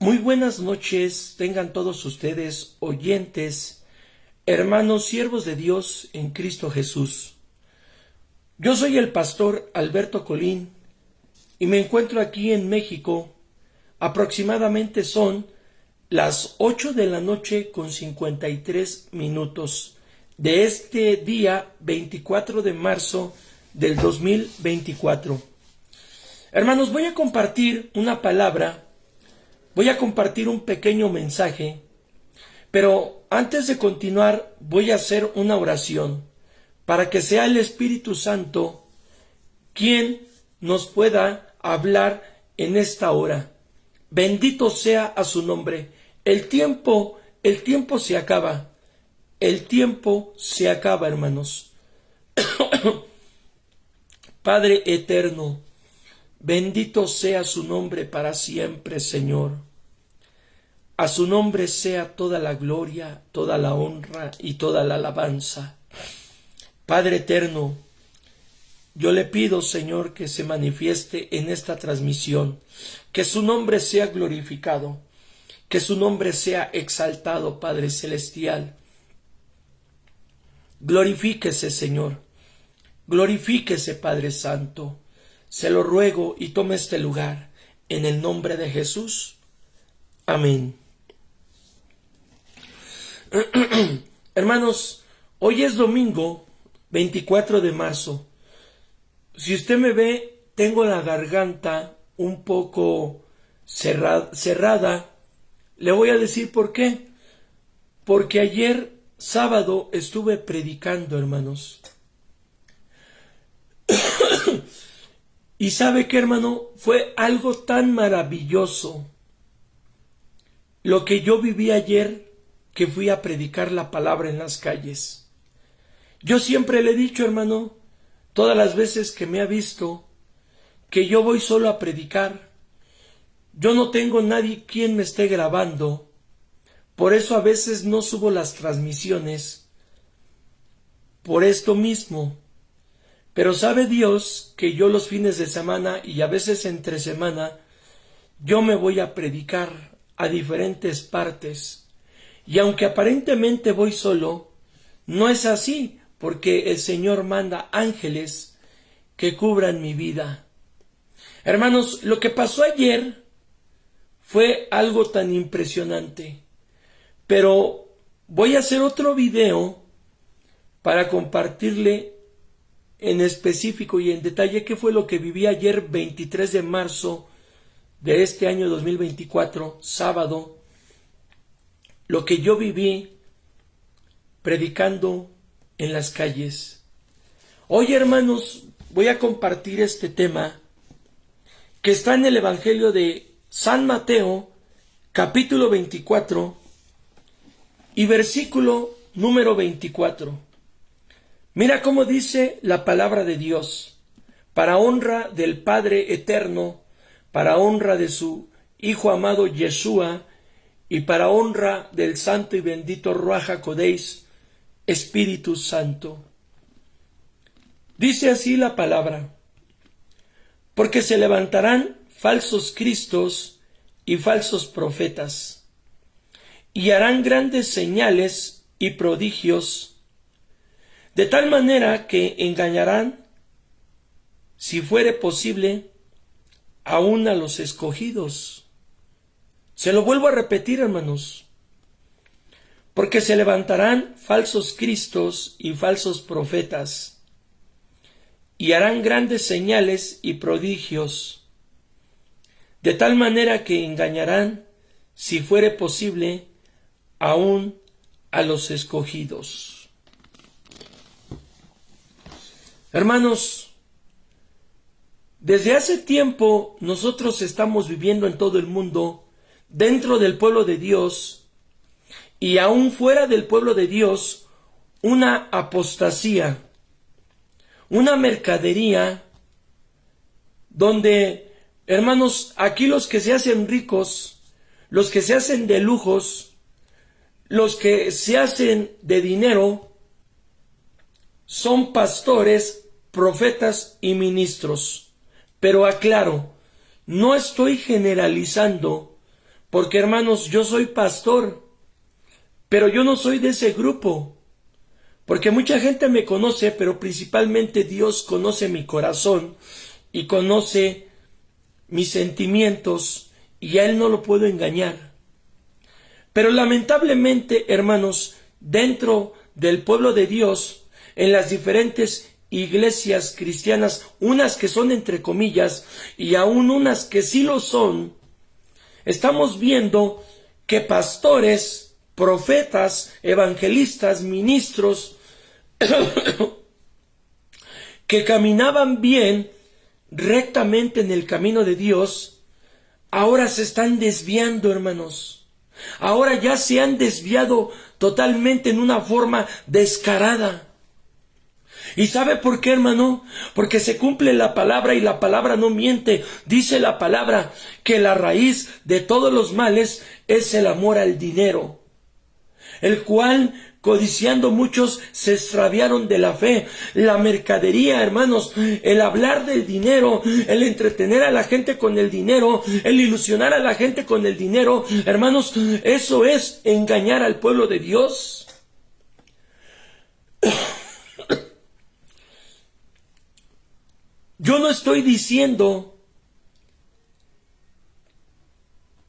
Muy buenas noches, tengan todos ustedes, oyentes, hermanos, siervos de Dios en Cristo Jesús. Yo soy el pastor Alberto Colín y me encuentro aquí en México. Aproximadamente son las 8 de la noche con 53 minutos de este día 24 de marzo del 2024. Hermanos, voy a compartir una palabra. Voy a compartir un pequeño mensaje, pero antes de continuar voy a hacer una oración para que sea el Espíritu Santo quien nos pueda hablar en esta hora. Bendito sea a su nombre. El tiempo se acaba. El tiempo se acaba, hermanos. Padre eterno, bendito sea su nombre para siempre, Señor. A su nombre sea toda la gloria, toda la honra y toda la alabanza. Padre eterno, yo le pido, Señor, que se manifieste en esta transmisión, que su nombre sea glorificado, que su nombre sea exaltado, Padre celestial. Glorifíquese, Señor, glorifíquese, Padre Santo. Se lo ruego y tome este lugar, en el nombre de Jesús. Amén. Hermanos, hoy es domingo 24 de marzo. Si usted me ve, tengo la garganta un poco cerrada. Le voy a decir por qué. Porque ayer sábado estuve predicando, hermanos. Y ¿sabe qué, hermano? Fue algo tan maravilloso lo que yo viví ayer, que fui a predicar la palabra en las calles. Yo siempre le he dicho, hermano, todas las veces que me ha visto, que yo voy solo a predicar. Yo no tengo nadie quien me esté grabando. Por eso a veces no subo las transmisiones. Por esto mismo. Pero sabe Dios que yo los fines de semana y a veces entre semana, yo me voy a predicar a diferentes partes. Y aunque aparentemente voy solo, no es así, porque el Señor manda ángeles que cubran mi vida. Hermanos, lo que pasó ayer fue algo tan impresionante, pero voy a hacer otro video para compartirle en específico y en detalle qué fue lo que viví ayer 23 de marzo de este año 2024, sábado, lo que yo viví predicando en las calles. Hoy, hermanos, voy a compartir este tema que está en el Evangelio de San Mateo, capítulo 24 y versículo número 24. Mira cómo dice la palabra de Dios, para honra del Padre eterno, para honra de su Hijo amado Yeshua, y para honra del santo y bendito Ruach HaKodesh, Espíritu Santo. Dice así la palabra: porque se levantarán falsos cristos y falsos profetas, y harán grandes señales y prodigios, de tal manera que engañarán, si fuere posible, aún a los escogidos. Se lo vuelvo a repetir, hermanos. Porque se levantarán falsos cristos y falsos profetas, y harán grandes señales y prodigios, de tal manera que engañarán, si fuere posible, aún a los escogidos. Hermanos, desde hace tiempo nosotros estamos viviendo en todo el mundo, dentro del pueblo de Dios y aún fuera del pueblo de Dios, una apostasía, una mercadería donde, hermanos, aquí los que se hacen ricos, los que se hacen de lujos, los que se hacen de dinero, son pastores, profetas y ministros. Pero aclaro, no estoy generalizando, porque hermanos, yo soy pastor, pero yo no soy de ese grupo, porque mucha gente me conoce, pero principalmente Dios conoce mi corazón y conoce mis sentimientos, y a Él no lo puedo engañar. Pero lamentablemente, hermanos, dentro del pueblo de Dios, en las diferentes iglesias cristianas, unas que son entre comillas y aún unas que sí lo son, estamos viendo que pastores, profetas, evangelistas, ministros que caminaban bien, rectamente en el camino de Dios, ahora se están desviando, hermanos. Ahora ya se han desviado totalmente en una forma descarada. ¿Y sabe por qué, hermano? Porque se cumple la palabra y la palabra no miente. Dice la palabra que la raíz de todos los males es el amor al dinero, el cual, codiciando muchos, se extraviaron de la fe. La mercadería, hermanos, el hablar del dinero, el entretener a la gente con el dinero, el ilusionar a la gente con el dinero, hermanos, eso es engañar al pueblo de Dios. Yo no estoy diciendo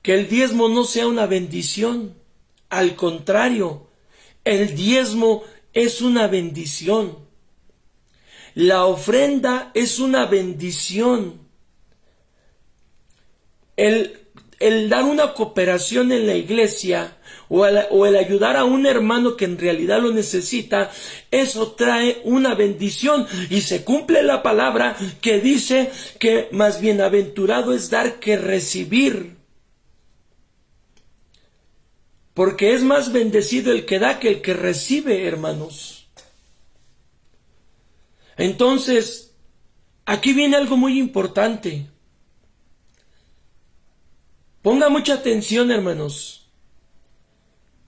que el diezmo no sea una bendición. Al contrario, el diezmo es una bendición. La ofrenda es una bendición. El dar una cooperación en la iglesia o el ayudar a un hermano que en realidad lo necesita, eso trae una bendición, y se cumple la palabra que dice que más bienaventurado es dar que recibir, porque es más bendecido el que da que el que recibe, hermanos. Entonces, aquí viene algo muy importante. Ponga mucha atención, hermanos.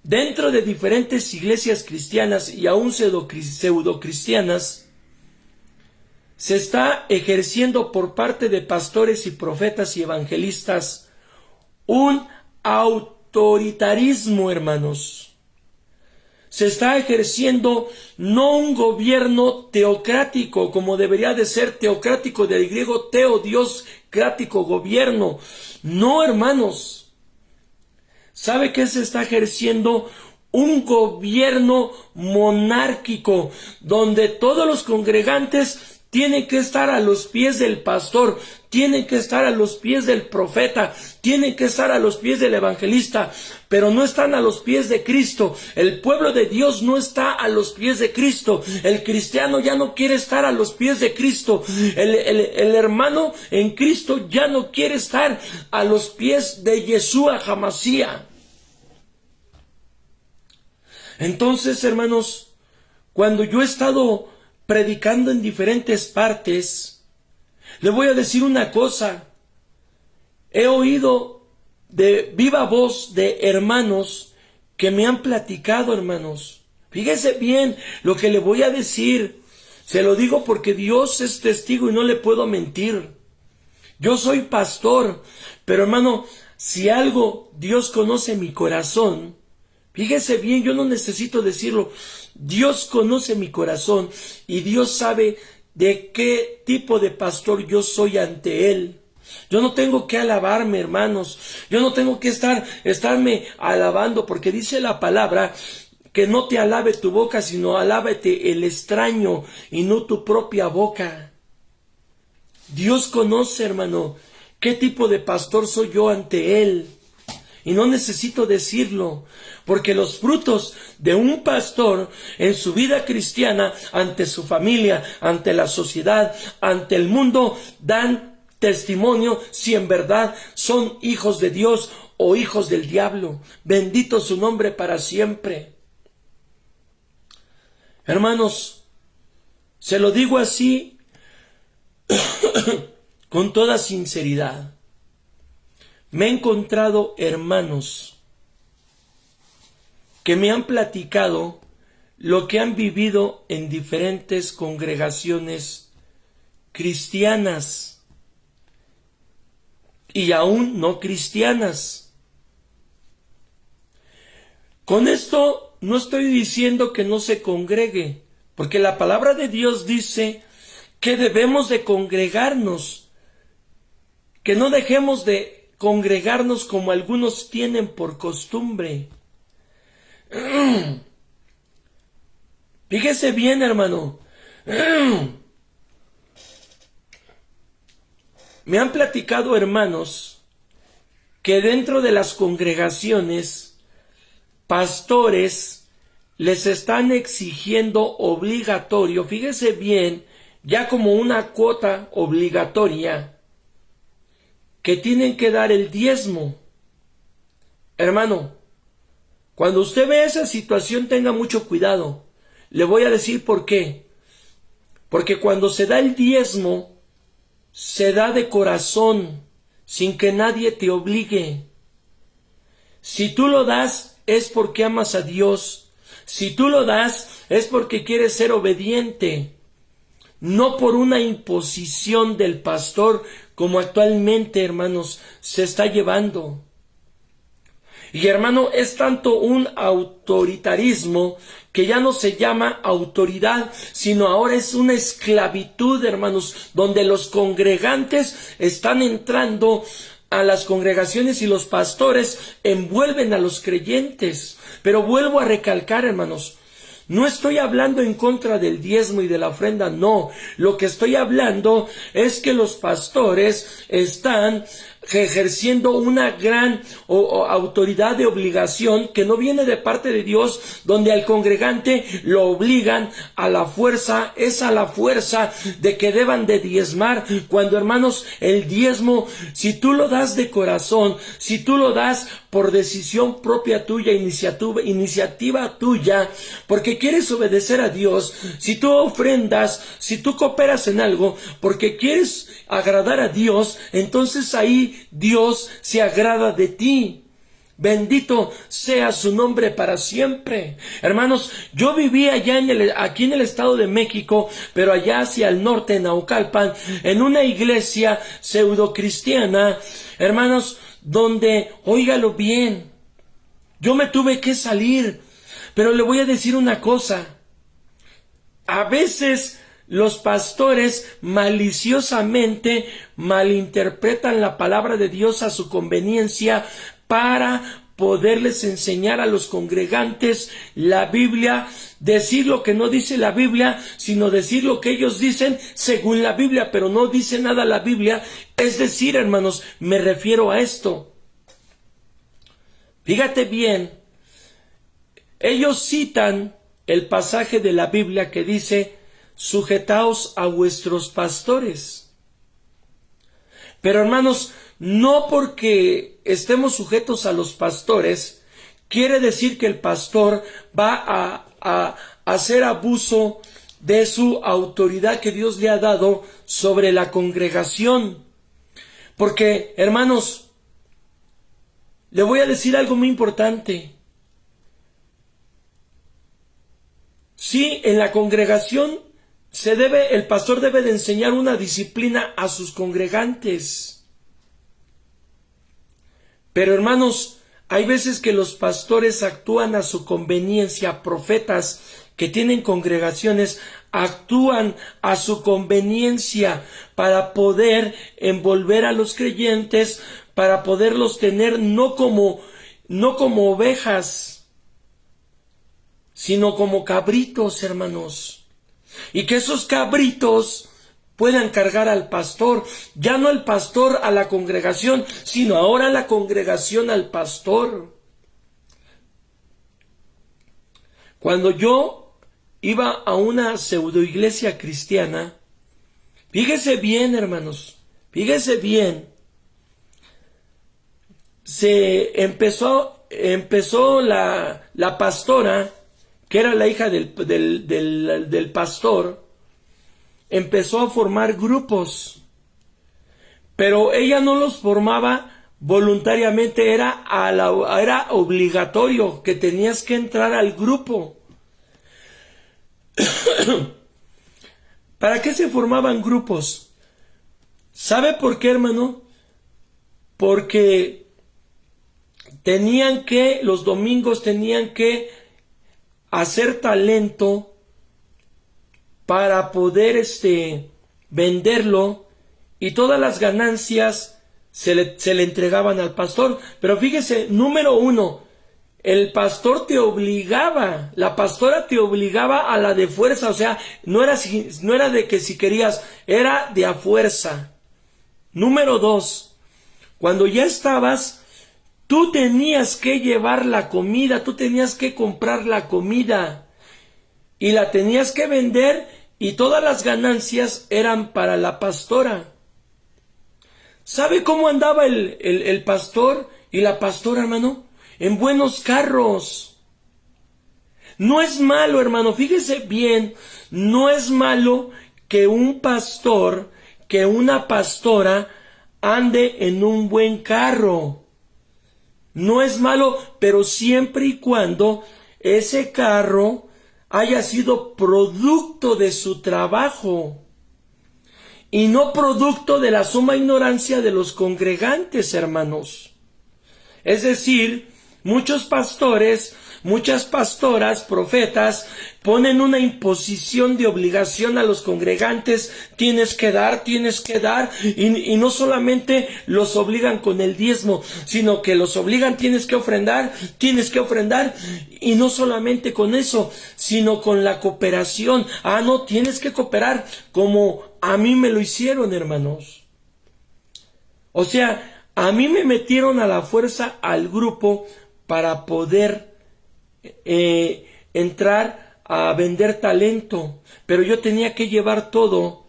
Dentro de diferentes iglesias cristianas y aún pseudocristianas, se está ejerciendo por parte de pastores y profetas y evangelistas un autoritarismo, hermanos. Se está ejerciendo no un gobierno teocrático, como debería de ser teocrático, del griego teo, Dios, crático, gobierno. No, hermanos. ¿Sabe qué se está ejerciendo? Un gobierno monárquico, donde todos los congregantes tienen que estar a los pies del pastor, tienen que estar a los pies del profeta, tienen que estar a los pies del evangelista, pero no están a los pies de Cristo. El pueblo de Dios no está a los pies de Cristo. El cristiano ya no quiere estar a los pies de Cristo. El hermano en Cristo ya no quiere estar a los pies de Yeshua Hamashiach. Entonces, hermanos, cuando yo he estado predicando en diferentes partes, le voy a decir una cosa. He oído de viva voz de hermanos que me han platicado, hermanos. Fíjese bien lo que le voy a decir. Se lo digo porque Dios es testigo y no le puedo mentir. Yo soy pastor, pero hermano, si algo Dios conoce mi corazón, fíjese bien, yo no necesito decirlo. Dios conoce mi corazón y Dios sabe de qué tipo de pastor yo soy ante Él. Yo no tengo que alabarme, hermanos. Yo no tengo que estarme alabando, porque dice la palabra que no te alabe tu boca, sino alábate el extraño y no tu propia boca. Dios conoce, hermano, qué tipo de pastor soy yo ante Él. Y no necesito decirlo, porque los frutos de un pastor en su vida cristiana, ante su familia, ante la sociedad, ante el mundo, dan testimonio si en verdad son hijos de Dios o hijos del diablo. Bendito su nombre para siempre. Hermanos, se lo digo así con toda sinceridad. Me he encontrado hermanos que me han platicado lo que han vivido en diferentes congregaciones cristianas y aún no cristianas. Con esto no estoy diciendo que no se congregue, porque la palabra de Dios dice que debemos de congregarnos, que no dejemos de congregarnos como algunos tienen por costumbre. Fíjese bien, hermano. Me han platicado hermanos que dentro de las congregaciones, pastores les están exigiendo obligatorio, fíjese bien, ya como una cuota obligatoria, que tienen que dar el diezmo. Hermano, cuando usted ve esa situación, tenga mucho cuidado. Le voy a decir por qué. Porque cuando se da el diezmo, se da de corazón, sin que nadie te obligue. Si tú lo das, es porque amas a Dios. Si tú lo das, es porque quieres ser obediente. No por una imposición del pastor, como actualmente, hermanos, se está llevando. Y hermano, es tanto un autoritarismo que ya no se llama autoridad, sino ahora es una esclavitud, hermanos, donde los congregantes están entrando a las congregaciones y los pastores envuelven a los creyentes. Pero vuelvo a recalcar, hermanos, no estoy hablando en contra del diezmo y de la ofrenda, no. Lo que estoy hablando es que los pastores están ejerciendo una gran autoridad de obligación que no viene de parte de Dios, donde al congregante lo obligan a la fuerza, es a la fuerza de que deban de diezmar, cuando hermanos, el diezmo, si tú lo das de corazón, si tú lo das por decisión propia tuya, iniciativa tuya, porque quieres obedecer a Dios, si tú ofrendas, si tú cooperas en algo, porque quieres agradar a Dios, entonces ahí Dios se agrada de ti. Bendito sea su nombre para siempre. Hermanos, yo vivía allá aquí en el Estado de México, pero allá hacia el norte, en Naucalpan, en una iglesia pseudocristiana, hermanos, donde, óigalo bien, yo me tuve que salir, pero le voy a decir una cosa. A veces los pastores maliciosamente malinterpretan la palabra de Dios a su conveniencia para poderles enseñar a los congregantes la Biblia, decir lo que no dice la Biblia, sino decir lo que ellos dicen según la Biblia, pero no dice nada la Biblia. Es decir, hermanos, me refiero a esto. Fíjate bien, ellos citan el pasaje de la Biblia que dice: sujetaos a vuestros pastores. Pero hermanos, no porque estemos sujetos a los pastores, quiere decir que el pastor va a hacer abuso de su autoridad que Dios le ha dado sobre la congregación. Porque, hermanos, le voy a decir algo muy importante. Sí, en la congregación el pastor debe de enseñar una disciplina a sus congregantes. Pero hermanos, hay veces que los pastores actúan a su conveniencia, profetas que tienen congregaciones actúan a su conveniencia para poder envolver a los creyentes, para poderlos tener no como ovejas, sino como cabritos, hermanos. Y que esos cabritos puedan cargar al pastor, ya no el pastor a la congregación, sino ahora la congregación al pastor. Cuando yo iba a una pseudoiglesia cristiana, fíjese bien, hermanos, fíjese bien, se empezó la pastora, que era la hija del pastor, empezó a formar grupos, pero ella no los formaba voluntariamente, era obligatorio que tenías que entrar al grupo. ¿Para qué se formaban grupos? ¿Sabe por qué, hermano? Porque los domingos tenían que hacer talento para poder venderlo, y todas las ganancias se le entregaban al pastor. Pero fíjese, número uno, el pastor te obligaba, la pastora te obligaba a la de fuerza, o sea, no era de que si querías, era de a fuerza. Número dos, cuando ya estabas, tú tenías que llevar la comida, tú tenías que comprar la comida y la tenías que vender, y todas las ganancias eran para la pastora. ¿Sabe cómo andaba el pastor y la pastora, hermano? En buenos carros. No es malo, hermano, fíjese bien, no es malo que un pastor, que una pastora ande en un buen carro. No es malo, pero siempre y cuando ese carro haya sido producto de su trabajo y no producto de la suma ignorancia de los congregantes, hermanos. Es decir, muchos pastores, muchas pastoras, profetas, ponen una imposición de obligación a los congregantes: tienes que dar, y no solamente los obligan con el diezmo, sino que los obligan: tienes que ofrendar, y no solamente con eso, sino con la cooperación. No, tienes que cooperar como a mí me lo hicieron, hermanos. O sea, a mí me metieron a la fuerza al grupo para poder entrar a vender talento, pero yo tenía que llevar todo,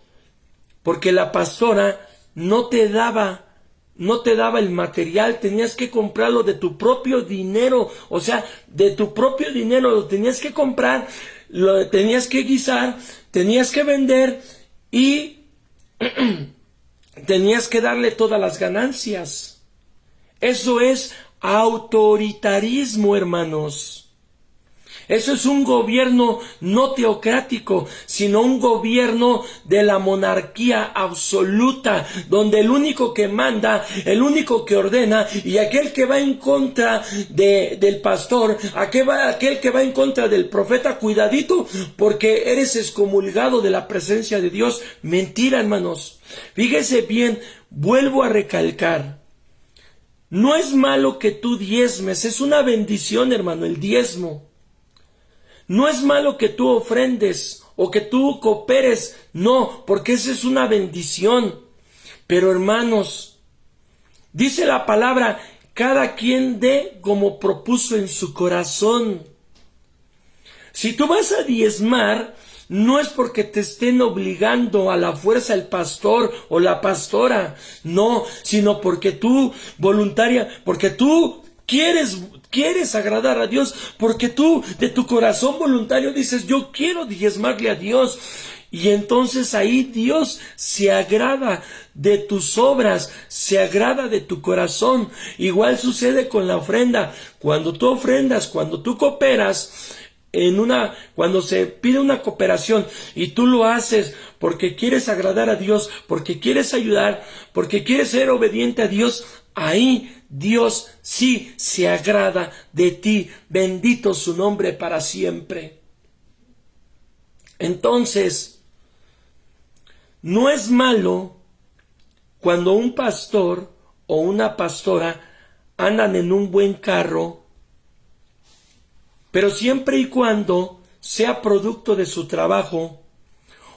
porque la pastora no te daba el material, tenías que comprarlo de tu propio dinero, o sea, de tu propio dinero lo tenías que comprar, lo tenías que guisar, tenías que vender y tenías que darle todas las ganancias. Eso es autoritarismo, hermanos. Eso es un gobierno no teocrático, sino un gobierno de la monarquía absoluta, donde el único que manda, el único que ordena, y aquel que va en contra del pastor, aquel que va en contra del profeta, cuidadito, porque eres excomulgado de la presencia de Dios. Mentira, hermanos. Fíjese bien, vuelvo a recalcar. No es malo que tú diezmes, es una bendición, hermano, el diezmo. No es malo que tú ofrendes o que tú cooperes, no, porque esa es una bendición. Pero, hermanos, dice la palabra: cada quien dé como propuso en su corazón. Si tú vas a diezmar, no es porque te estén obligando a la fuerza el pastor o la pastora, no, sino porque tú porque tú quieres agradar a Dios, porque tú de tu corazón voluntario dices: yo quiero diezmarle a Dios. Y entonces ahí Dios se agrada de tus obras, se agrada de tu corazón. Igual sucede con la ofrenda. Cuando tú ofrendas, cuando tú cooperas, cuando se pide una cooperación y tú lo haces porque quieres agradar a Dios, porque quieres ayudar, porque quieres ser obediente a Dios, ahí Dios sí se agrada de ti. Bendito su nombre para siempre. Entonces, no es malo cuando un pastor o una pastora andan en un buen carro, pero siempre y cuando sea producto de su trabajo,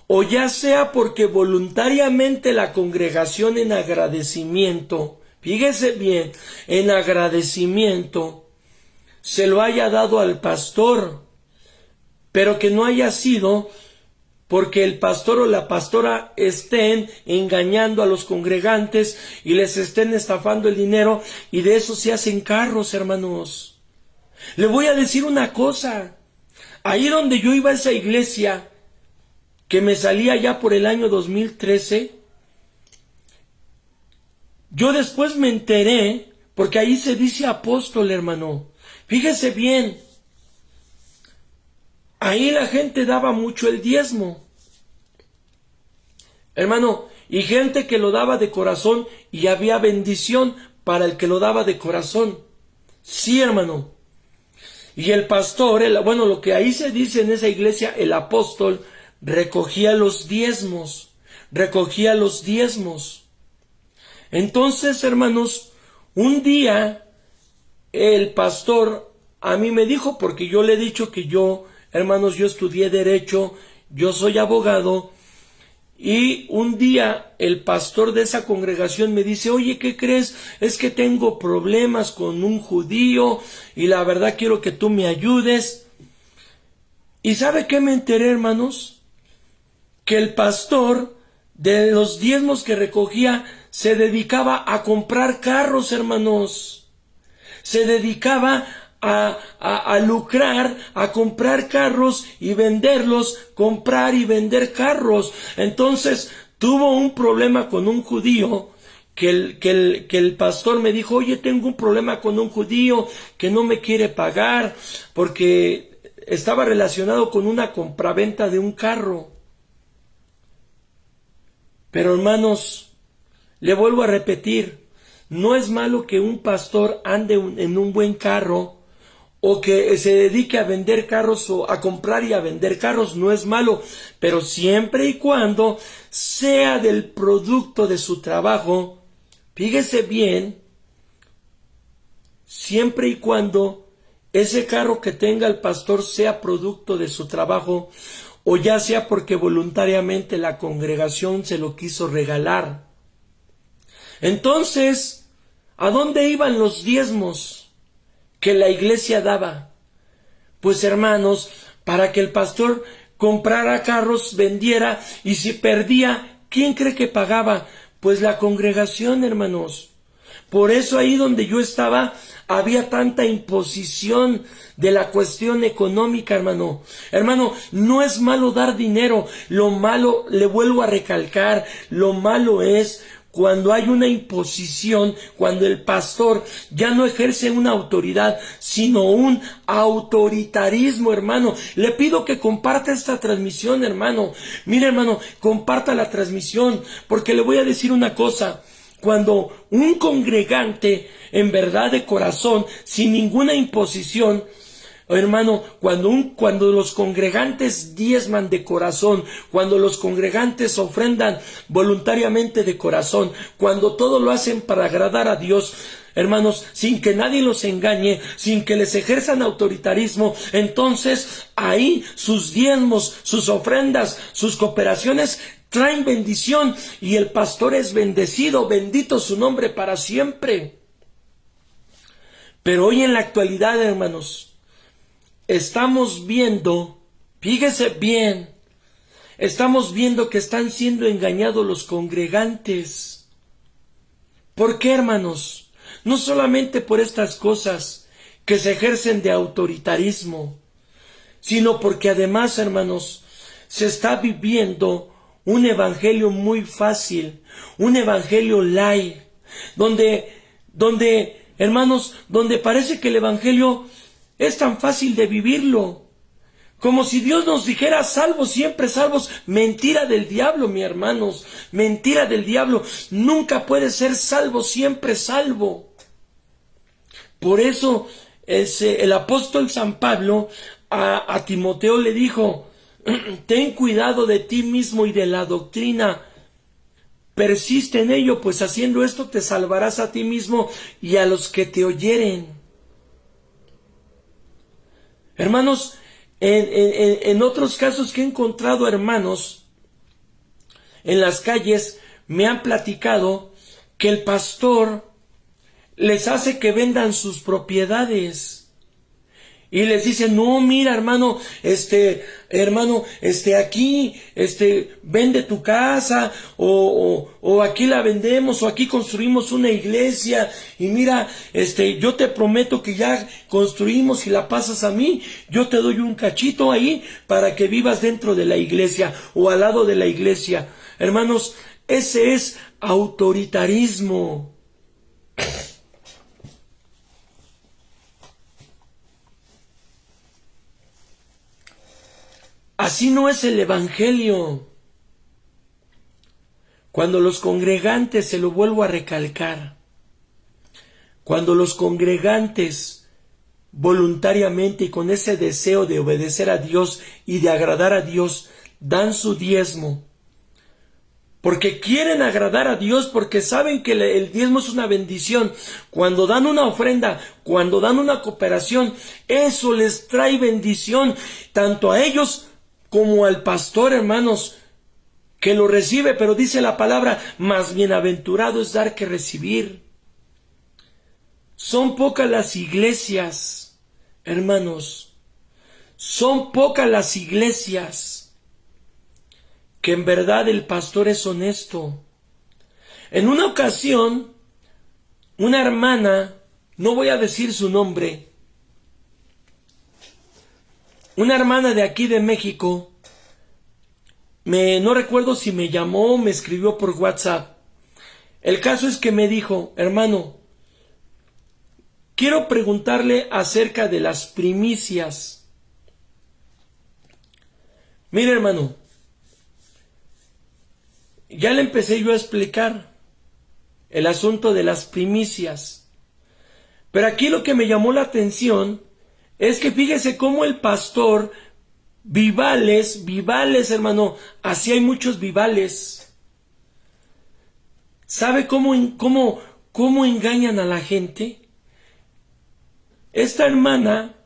o ya sea porque voluntariamente la congregación, en agradecimiento, fíjese bien, en agradecimiento, se lo haya dado al pastor, pero que no haya sido porque el pastor o la pastora estén engañando a los congregantes y les estén estafando el dinero, y de eso se hacen carros, hermanos. Le voy a decir una cosa: ahí donde yo iba a esa iglesia, que me salía ya por el año 2013, yo después me enteré, porque ahí se dice apóstol, hermano. Fíjese bien, ahí la gente daba mucho el diezmo, hermano, y gente que lo daba de corazón, y había bendición para el que lo daba de corazón. Sí, hermano. Y el pastor, bueno, lo que ahí se dice en esa iglesia, el apóstol recogía los diezmos, recogía los diezmos. Entonces, hermanos, un día el pastor a mí me dijo, porque yo le he dicho que yo, hermanos, yo estudié derecho, yo soy abogado, y un día el pastor de esa congregación me dice, oye, ¿qué crees? Es que tengo problemas con un judío y la verdad quiero que tú me ayudes. ¿Y sabe qué me enteré, hermanos? Que el pastor de los diezmos que recogía se dedicaba a comprar carros, hermanos. Se dedicaba a lucrar, a comprar carros y venderlos, comprar y vender carros. Entonces tuvo un problema con un judío que el pastor me dijo, oye, tengo un problema con un judío que no me quiere pagar porque estaba relacionado con una compraventa de un carro. Pero hermanos, le vuelvo a repetir, no es malo que un pastor ande en un buen carro o que se dedique a vender carros o a comprar y a vender carros, no es malo, pero siempre y cuando sea del producto de su trabajo, fíjese bien, siempre y cuando ese carro que tenga el pastor sea producto de su trabajo, o ya sea porque voluntariamente la congregación se lo quiso regalar. Entonces, ¿a dónde iban los diezmos que la iglesia daba? Pues hermanos, para que el pastor comprara carros, vendiera, y si perdía, ¿quién cree que pagaba? Pues la congregación, hermanos. Por eso ahí donde yo estaba había tanta imposición de la cuestión económica, hermano. Hermano, no es malo dar dinero. Lo malo, le vuelvo a recalcar, lo malo es cuando hay una imposición, cuando el pastor ya no ejerce una autoridad, sino un autoritarismo, hermano. Le pido que comparta esta transmisión, hermano. Mire, hermano, comparta la transmisión, porque le voy a decir una cosa. Cuando un congregante, en verdad de corazón, sin ninguna imposición, hermano, cuando los congregantes diezman de corazón, cuando los congregantes ofrendan voluntariamente de corazón, cuando todo lo hacen para agradar a Dios, hermanos, sin que nadie los engañe, sin que les ejerzan autoritarismo, entonces ahí sus diezmos, sus ofrendas, sus cooperaciones traen bendición y el pastor es bendecido, bendito su nombre para siempre. Pero hoy en la actualidad, hermanos, estamos viendo, fíjese bien, estamos viendo que están siendo engañados los congregantes. ¿Por qué, hermanos? No solamente por estas cosas que se ejercen de autoritarismo, sino porque además, hermanos, se está viviendo un evangelio muy fácil, un evangelio light, donde, hermanos, donde parece que el evangelio es tan fácil de vivirlo, como si Dios nos dijera salvos, siempre salvos. Mentira del diablo, mis hermanos, mentira del diablo. Nunca puede ser salvo, siempre salvo. Por eso el apóstol San Pablo a Timoteo le dijo, ten cuidado de ti mismo y de la doctrina, persiste en ello, pues haciendo esto te salvarás a ti mismo y a los que te oyeren. Hermanos, en otros casos que he encontrado hermanos en las calles, me han platicado que el pastor les hace que vendan sus propiedades. Y les dice, no, mira, hermano, aquí, vende tu casa, o aquí la vendemos, o aquí construimos una iglesia, y mira, yo te prometo que ya construimos y la pasas a mí, yo te doy un cachito ahí para que vivas dentro de la iglesia, o al lado de la iglesia. Hermanos, ese es autoritarismo. Así no es el evangelio. Cuando los congregantes, se lo vuelvo a recalcar, cuando los congregantes voluntariamente y con ese deseo de obedecer a Dios y de agradar a Dios, dan su diezmo. Porque quieren agradar a Dios, porque saben que el diezmo es una bendición. Cuando dan una ofrenda, cuando dan una cooperación, eso les trae bendición, tanto a ellos como al pastor, hermanos, que lo recibe. Pero dice la palabra, más bienaventurado es dar que recibir. Son pocas las iglesias, hermanos, son pocas las iglesias que en verdad el pastor es honesto. En una ocasión, una hermana, no voy a decir su nombre, una hermana de aquí de México, no recuerdo si me llamó o me escribió por WhatsApp. El caso es que me dijo, hermano, quiero preguntarle acerca de las primicias. Mire, hermano, ya le empecé yo a explicar el asunto de las primicias. Pero aquí lo que me llamó la atención es que fíjese cómo el pastor, vivales, hermano, así hay muchos vivales. ¿Sabe cómo engañan a la gente? Esta hermana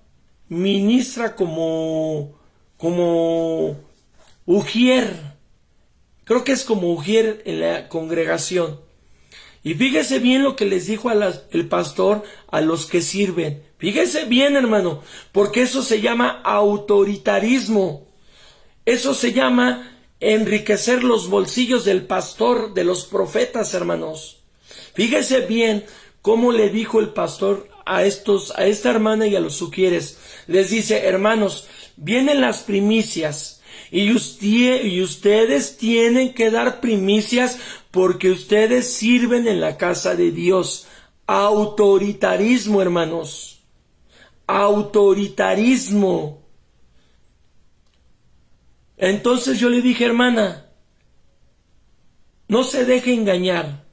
ministra como ujier. Creo que es como ujier en la congregación. Y fíjese bien lo que les dijo el pastor a los que sirven. Fíjese bien, hermano, porque eso se llama autoritarismo. Eso se llama enriquecer los bolsillos del pastor, de los profetas, hermanos. Fíjese bien cómo le dijo el pastor a esta hermana y a los ujieres. Les dice, hermanos, vienen las primicias. Y ustedes tienen que dar primicias porque ustedes sirven en la casa de Dios. Autoritarismo, hermanos. Autoritarismo. Entonces yo le dije, hermana, no se deje engañar.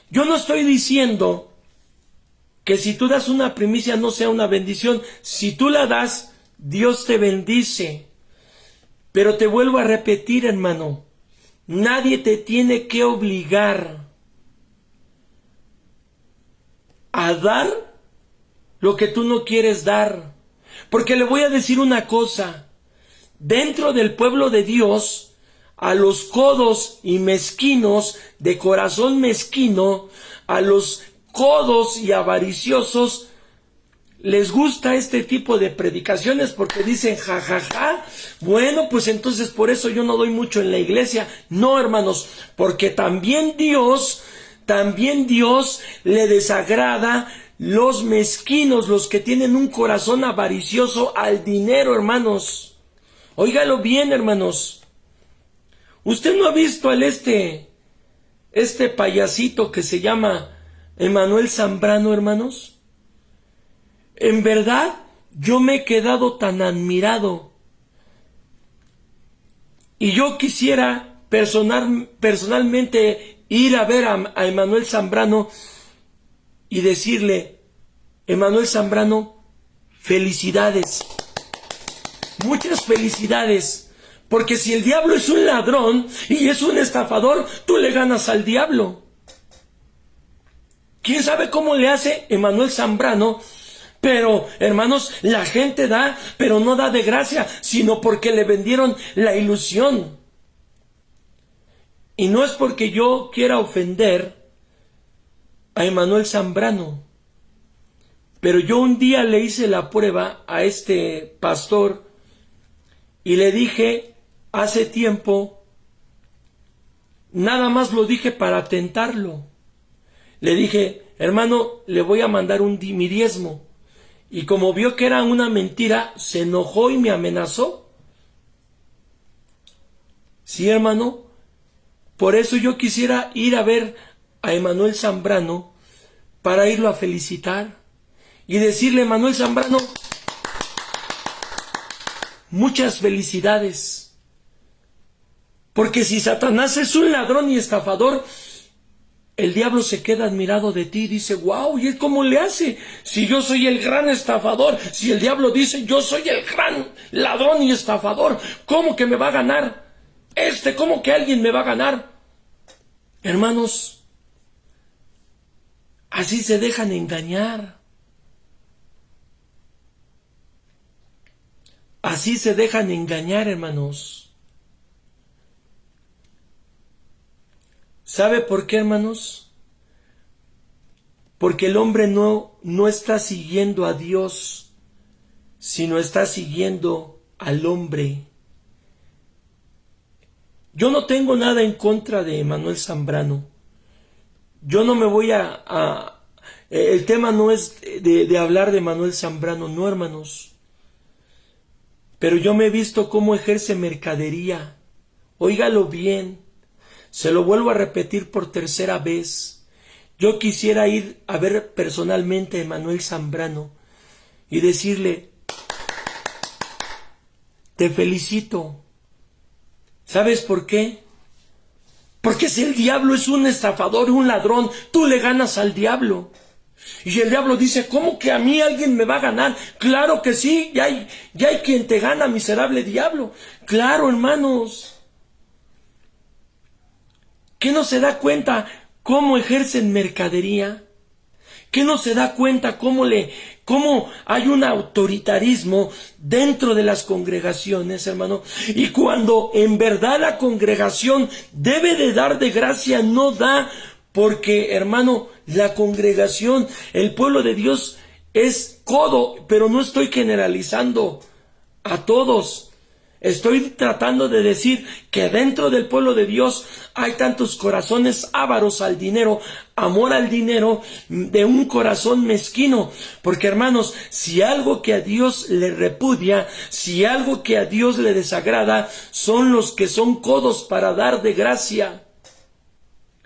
Yo no estoy diciendo que si tú das una primicia no sea una bendición. Si tú la das, Dios te bendice. Pero te vuelvo a repetir, hermano, nadie te tiene que obligar a dar lo que tú no quieres dar. Porque le voy a decir una cosa, dentro del pueblo de Dios, a los codos y mezquinos, de corazón mezquino, a los codos y avariciosos, les gusta este tipo de predicaciones porque dicen jajaja, bueno, pues entonces por eso yo no doy mucho en la iglesia. No, hermanos, porque también Dios le desagrada los mezquinos, los que tienen un corazón avaricioso al dinero, hermanos. Óigalo bien, hermanos. ¿Usted no ha visto este payasito que se llama Emanuel Zambrano, hermanos? En verdad, yo me he quedado tan admirado. Y yo quisiera personalmente ir a ver a Emanuel Zambrano y decirle, Emanuel Zambrano, felicidades. Muchas felicidades. Porque si el diablo es un ladrón y es un estafador, tú le ganas al diablo. ¿Quién sabe cómo le hace Emanuel Zambrano? Pero, hermanos, la gente da, pero no da de gracia, sino porque le vendieron la ilusión. Y no es porque yo quiera ofender a Emanuel Zambrano, pero yo un día le hice la prueba a este pastor y le dije hace tiempo, nada más lo dije para tentarlo. Le dije, hermano, le voy a mandar mi diezmo. Y como vio que era una mentira, se enojó y me amenazó. Sí, hermano, por eso yo quisiera ir a ver a Emanuel Zambrano para irlo a felicitar y decirle, Emanuel Zambrano, muchas felicidades. Porque si Satanás es un ladrón y estafador, el diablo se queda admirado de ti y dice, wow, ¿y él cómo le hace? Si yo soy el gran estafador, si el diablo dice, yo soy el gran ladrón y estafador, ¿cómo que me va a ganar? ¿Cómo que alguien me va a ganar? Hermanos, así se dejan engañar. Así se dejan engañar, hermanos. ¿Sabe por qué, hermanos? Porque el hombre no está siguiendo a Dios, sino está siguiendo al hombre. Yo no tengo nada en contra de Manuel Zambrano. Yo no me voy el tema no es de hablar de Manuel Zambrano, no, hermanos. Pero yo me he visto cómo ejerce mercadería. Óigalo bien. Se lo vuelvo a repetir por tercera vez. Yo quisiera ir a ver personalmente a Manuel Zambrano y decirle, te felicito. ¿Sabes por qué? Porque si el diablo es un estafador, un ladrón, tú le ganas al diablo. Y el diablo dice, ¿cómo que a mí alguien me va a ganar? Claro que sí, ya hay quien te gana, miserable diablo. Claro, hermanos. ¿Qué no se da cuenta cómo ejercen mercadería? ¿Qué no se da cuenta cómo hay un autoritarismo dentro de las congregaciones, hermano? Y cuando en verdad la congregación debe de dar de gracia, no da, porque, hermano, la congregación, el pueblo de Dios es codo, pero no estoy generalizando a todos. Estoy tratando de decir que dentro del pueblo de Dios hay tantos corazones ávaros al dinero, amor al dinero, de un corazón mezquino. Porque, hermanos, si algo que a Dios le repudia, si algo que a Dios le desagrada, son los que son codos para dar de gracia.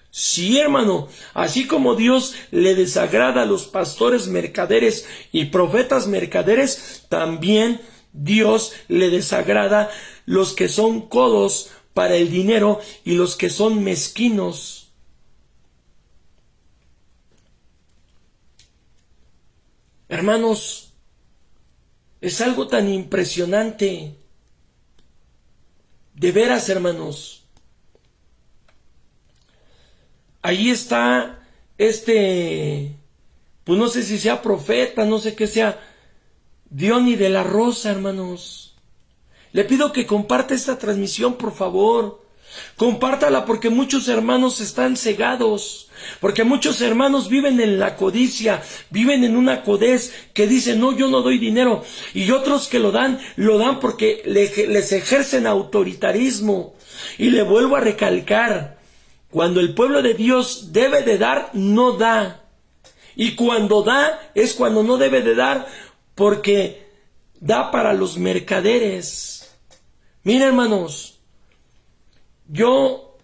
Sí, hermano, así como Dios le desagrada a los pastores mercaderes y profetas mercaderes, también Dios le desagrada los que son codos para el dinero y los que son mezquinos. Hermanos, es algo tan impresionante. De veras, hermanos. Ahí está pues no sé si sea profeta, no sé qué sea, Diony de la Rosa, hermanos. Le pido que comparta esta transmisión, por favor. Compártala porque muchos hermanos están cegados, porque muchos hermanos viven en la codicia, viven en una codez que dice, no, yo no doy dinero, y otros que lo dan porque les ejercen autoritarismo. Y le vuelvo a recalcar, cuando el pueblo de Dios debe de dar, no da. Y cuando da, es cuando no debe de dar, porque da para los mercaderes. Miren, hermanos, yo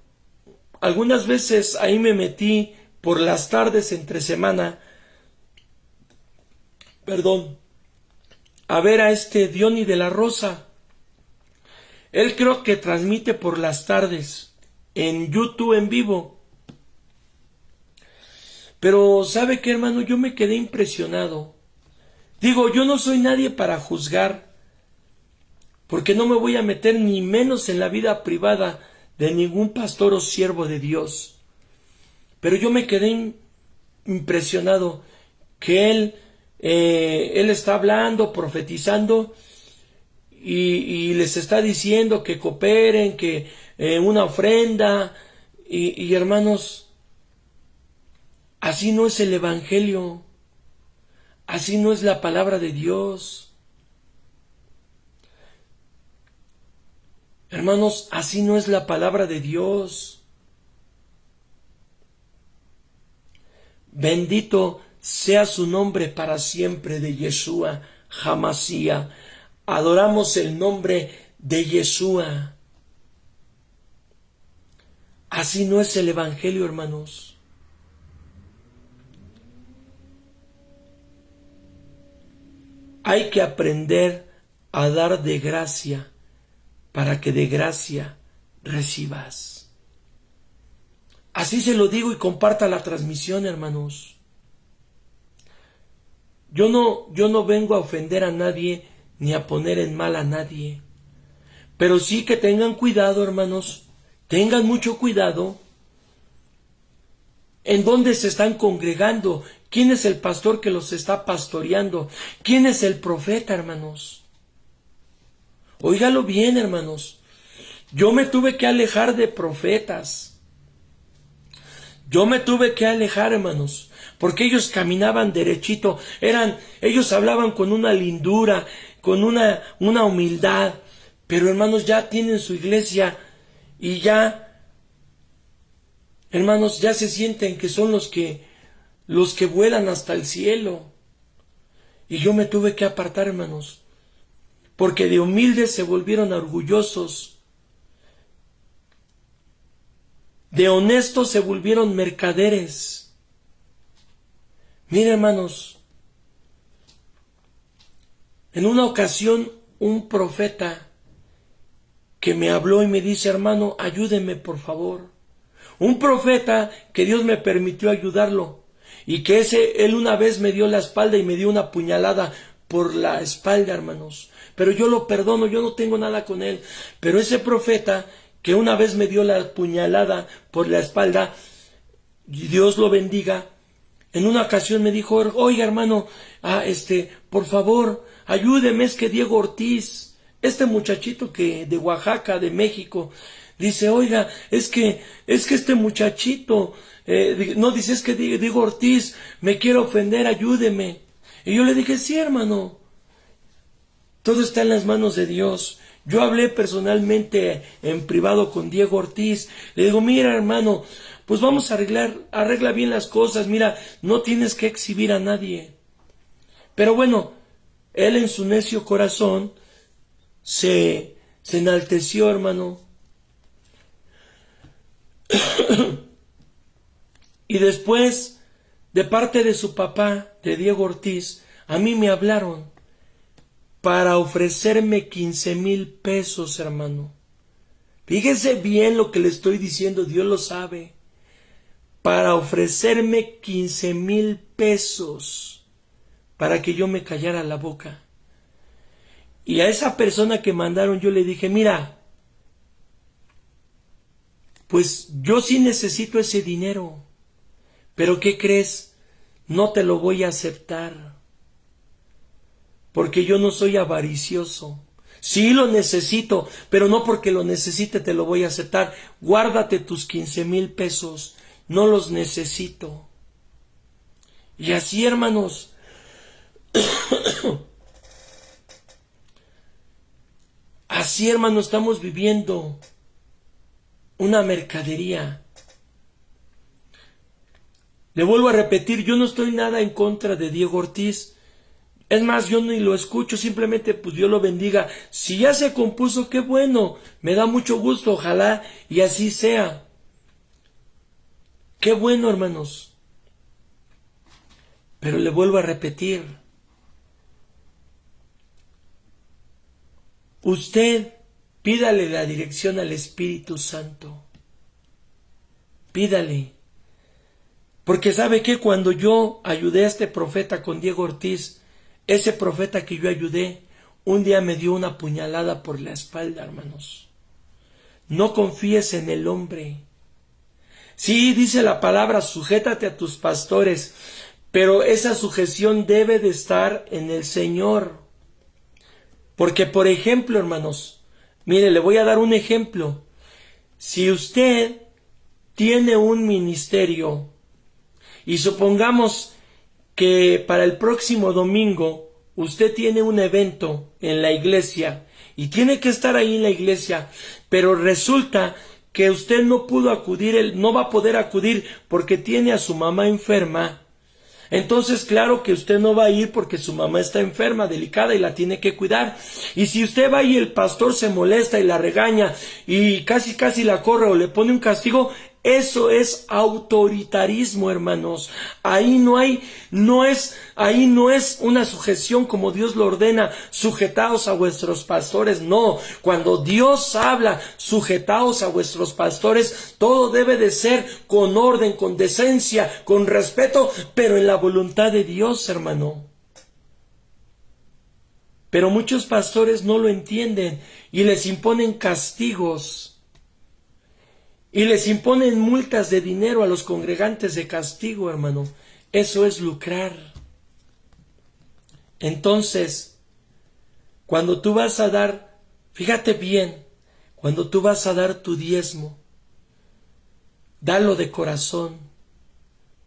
algunas veces ahí me metí por las tardes entre semana, a ver a Diony de la Rosa. Él creo que transmite por las tardes en YouTube en vivo. Pero ¿sabe qué, hermano? Yo me quedé impresionado. Digo, yo no soy nadie para juzgar, porque no me voy a meter ni menos en la vida privada de ningún pastor o siervo de Dios. Pero yo me quedé impresionado que él está hablando, profetizando, y les está diciendo que cooperen, que una ofrenda, y hermanos, así no es el Evangelio. Así no es la palabra de Dios. Hermanos, así no es la palabra de Dios. Bendito sea su nombre para siempre de Yeshua Hamasía. Adoramos el nombre de Yeshua. Así no es el Evangelio, hermanos. Hay que aprender a dar de gracia para que de gracia recibas. Así se lo digo y comparta la transmisión, hermanos. Yo no vengo a ofender a nadie ni a poner en mal a nadie. Pero sí que tengan cuidado, hermanos. Tengan mucho cuidado en dónde se están congregando. ¿Quién es el pastor que los está pastoreando? ¿Quién es el profeta, hermanos? Óigalo bien, hermanos. Yo me tuve que alejar de profetas. Yo me tuve que alejar, hermanos, porque ellos caminaban derechito. Ellos hablaban con una lindura, con una humildad. Pero, hermanos, ya tienen su iglesia y ya, hermanos, ya se sienten que son los que vuelan hasta el cielo. Y yo me tuve que apartar, hermanos, porque de humildes se volvieron orgullosos. De honestos se volvieron mercaderes. Miren, hermanos, en una ocasión un profeta que me habló y me dice: hermano, ayúdeme por favor. Un profeta que Dios me permitió ayudarlo y que él una vez me dio la espalda y me dio una puñalada por la espalda, hermanos. Pero yo lo perdono, yo no tengo nada con él. Pero ese profeta que una vez me dio la puñalada por la espalda, Dios lo bendiga, en una ocasión me dijo: oiga, hermano, por favor, ayúdeme, es que Diego Ortiz, este muchachito de Oaxaca, de México, dice: oiga, es que este muchachito, dice, es que Diego Ortiz me quiere ofender, ayúdeme. Y yo le dije: sí, hermano, todo está en las manos de Dios. Yo hablé personalmente en privado con Diego Ortiz. Le digo: mira, hermano, pues vamos a arregla bien las cosas. Mira, no tienes que exhibir a nadie. Pero bueno, él en su necio corazón se enalteció, hermano. Y después, de parte de su papá, de Diego Ortiz, a mí me hablaron para ofrecerme 15,000 pesos, hermano. Fíjese bien lo que le estoy diciendo, Dios lo sabe. Para ofrecerme 15,000 pesos para que yo me callara la boca. Y a esa persona que mandaron yo le dije: mira, pues yo sí necesito ese dinero, pero ¿qué crees? No te lo voy a aceptar. Porque yo no soy avaricioso. Sí lo necesito, pero no porque lo necesite te lo voy a aceptar. Guárdate tus 15,000 pesos. No los necesito. Y así, hermanos, así, hermanos, estamos viviendo una mercadería. Le vuelvo a repetir, yo no estoy nada en contra de Diego Ortiz. Es más, yo ni lo escucho, simplemente pues Dios lo bendiga. Si ya se compuso, qué bueno, me da mucho gusto, ojalá y así sea. Qué bueno, hermanos. Pero le vuelvo a repetir, usted pídale la dirección al Espíritu Santo. Pídale. Porque ¿sabe qué? Cuando yo ayudé a este profeta con Diego Ortiz, ese profeta que yo ayudé, un día me dio una puñalada por la espalda, hermanos. No confíes en el hombre. Sí, dice la palabra, sujétate a tus pastores, pero esa sujeción debe de estar en el Señor. Porque, por ejemplo, hermanos, mire, le voy a dar un ejemplo. Si usted tiene un ministerio y supongamos que para el próximo domingo usted tiene un evento en la iglesia y tiene que estar ahí en la iglesia, pero resulta que usted no pudo acudir, no va a poder acudir porque tiene a su mamá enferma, entonces claro que usted no va a ir porque su mamá está enferma, delicada y la tiene que cuidar. Y si usted va y el pastor se molesta y la regaña y casi la corre o le pone un castigo, Eso es autoritarismo, hermanos. Ahí no es una sujeción como Dios lo ordena, sujetaos a vuestros pastores. No, cuando Dios habla, sujetaos a vuestros pastores, todo debe de ser con orden, con decencia, con respeto, pero en la voluntad de Dios, hermano. Pero muchos pastores no lo entienden y les imponen castigos y les imponen multas de dinero a los congregantes de castigo, hermano. Eso es lucrar. Entonces, cuando tú vas a dar, fíjate bien, cuando tú vas a dar tu diezmo, dalo de corazón,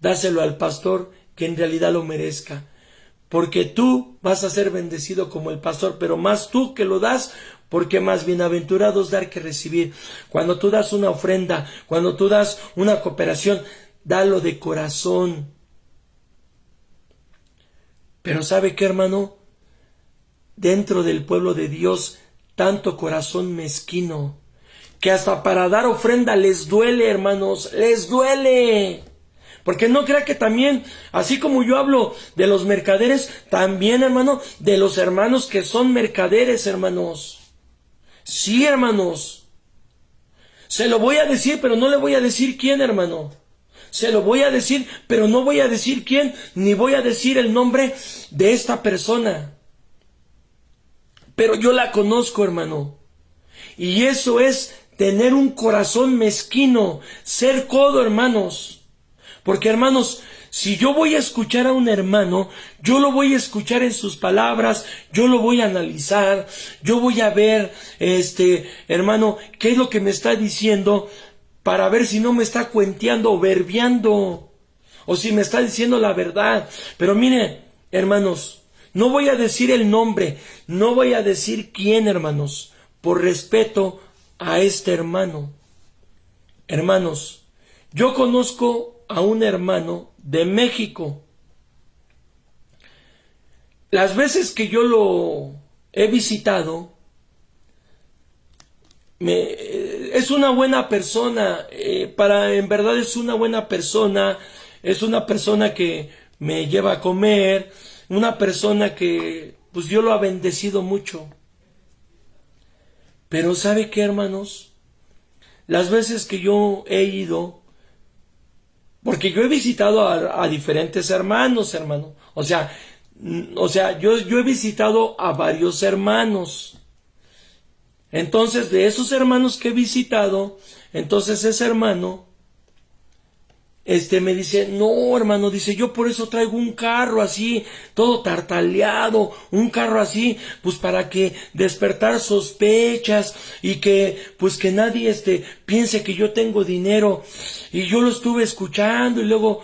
dáselo al pastor que en realidad lo merezca. Porque tú vas a ser bendecido como el pastor, pero más tú que lo das, porque más bienaventurado es dar que recibir. Cuando tú das una ofrenda, cuando tú das una cooperación, dalo de corazón. Pero ¿sabe qué, hermano? Dentro del pueblo de Dios, tanto corazón mezquino, que hasta para dar ofrenda les duele, hermanos, les duele. Porque no crea que también, así como yo hablo de los mercaderes, también, hermano, de los hermanos que son mercaderes, hermanos. Sí, hermanos. Se lo voy a decir, pero no le voy a decir quién, hermano. Se lo voy a decir, pero no voy a decir quién, ni voy a decir el nombre de esta persona. Pero yo la conozco, hermano. Y eso es tener un corazón mezquino, ser codo, hermanos. Porque, hermanos, si yo voy a escuchar a un hermano, yo lo voy a escuchar en sus palabras, yo lo voy a analizar, yo voy a ver, hermano, qué es lo que me está diciendo, para ver si no me está cuenteando o verbiando, o si me está diciendo la verdad. Pero mire, hermanos, no voy a decir el nombre, no voy a decir quién, hermanos, por respeto a este hermano. Hermanos, yo conozco a un hermano de México. Las veces que yo lo he visitado, es una buena persona, en verdad es una buena persona, es una persona que me lleva a comer, una persona que pues Dios lo ha bendecido mucho. Pero ¿sabe qué, hermanos? Las veces que yo he ido, porque yo he visitado a diferentes hermanos, hermano. O sea, yo he visitado a varios hermanos. Entonces, de esos hermanos que he visitado, entonces ese hermano, me dice, no, hermano, dice, yo por eso traigo un carro así, todo tartaleado, un carro así, pues para que despertar sospechas y que, pues que nadie, piense que yo tengo dinero. Y yo lo estuve escuchando y luego,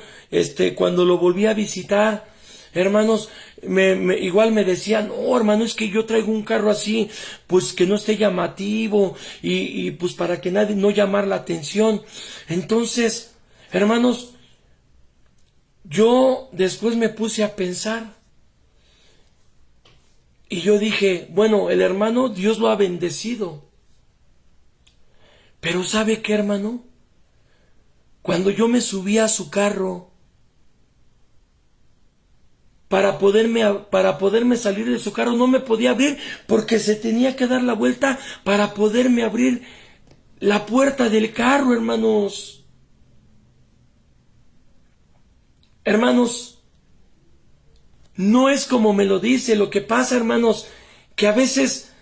cuando lo volví a visitar, hermanos, igual me decían, no, hermano, es que yo traigo un carro así, pues que no esté llamativo y pues para que nadie, no llamar la atención. Entonces, hermanos, yo después me puse a pensar y yo dije, bueno, el hermano Dios lo ha bendecido. Pero ¿sabe qué, hermano? Cuando yo me subí a su carro para poderme salir de su carro, no me podía abrir porque se tenía que dar la vuelta para poderme abrir la puerta del carro, hermanos. Hermanos, no es como me lo dice. Lo que pasa, hermanos, que a veces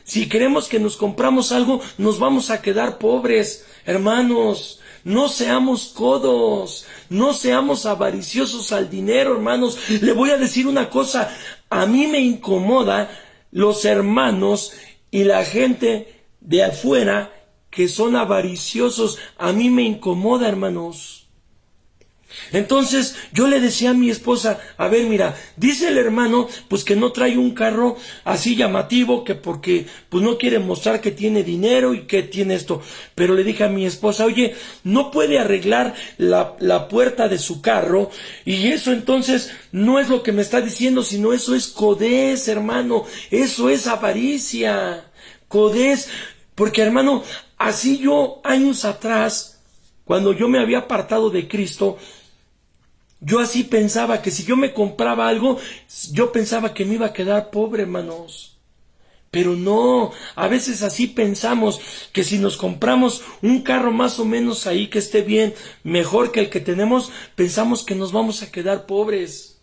si queremos que nos compramos algo, nos vamos a quedar pobres. Hermanos, no seamos codos, no seamos avariciosos al dinero, hermanos. Le voy a decir una cosa, a mí me incomoda los hermanos y la gente de afuera que son avariciosos. A mí me incomoda, hermanos. Entonces yo le decía a mi esposa, a ver, mira, dice el hermano pues que no trae un carro así llamativo, que porque pues no quiere mostrar que tiene dinero y que tiene esto. Pero le dije a mi esposa, oye, no puede arreglar la puerta de su carro, y eso entonces no es lo que me está diciendo, sino eso es codez, hermano, eso es avaricia, codez. Porque, hermano, Así yo, años atrás, cuando yo me había apartado de Cristo, yo así pensaba que si yo me compraba algo, yo pensaba que me iba a quedar pobre, hermanos. Pero no, a veces así pensamos que si nos compramos un carro más o menos ahí que esté bien, mejor que el que tenemos, pensamos que nos vamos a quedar pobres.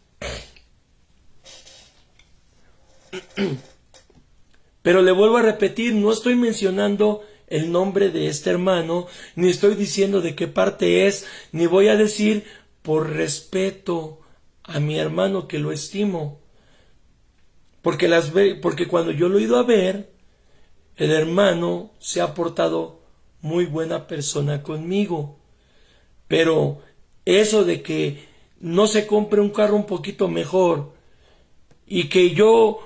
Pero le vuelvo a repetir, no estoy mencionando el nombre de este hermano, ni estoy diciendo de qué parte es, ni voy a decir por respeto a mi hermano que lo estimo. Porque cuando yo lo he ido a ver, el hermano se ha portado muy buena persona conmigo. Pero eso de que no se compre un carro un poquito mejor y que yo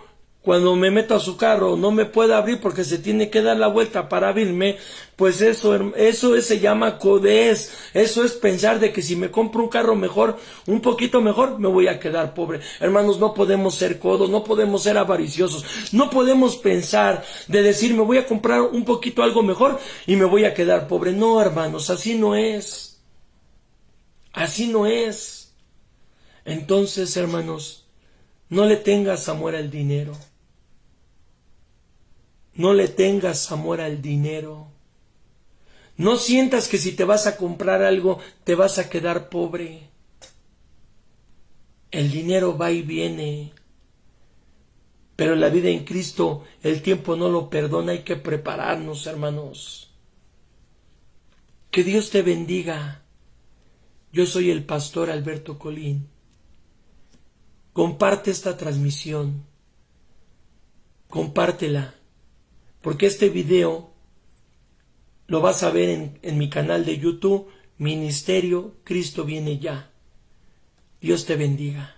cuando me meto a su carro no me pueda abrir porque se tiene que dar la vuelta para abrirme, pues eso se llama codez. Eso es pensar de que si me compro un carro mejor, un poquito mejor, me voy a quedar pobre. Hermanos, no podemos ser codos, no podemos ser avariciosos, no podemos pensar de decir me voy a comprar un poquito algo mejor y me voy a quedar pobre. No, hermanos, así no es. Así no es. Entonces, hermanos, no le tengas amor al dinero. No le tengas amor al dinero. No sientas que si te vas a comprar algo te vas a quedar pobre. El dinero va y viene. Pero en la vida en Cristo el tiempo no lo perdona, hay que prepararnos, hermanos. Que Dios te bendiga. Yo soy el pastor Alberto Colín. Comparte esta transmisión. Compártela. Porque este video lo vas a ver en mi canal de YouTube, Ministerio Cristo Viene Ya. Dios te bendiga.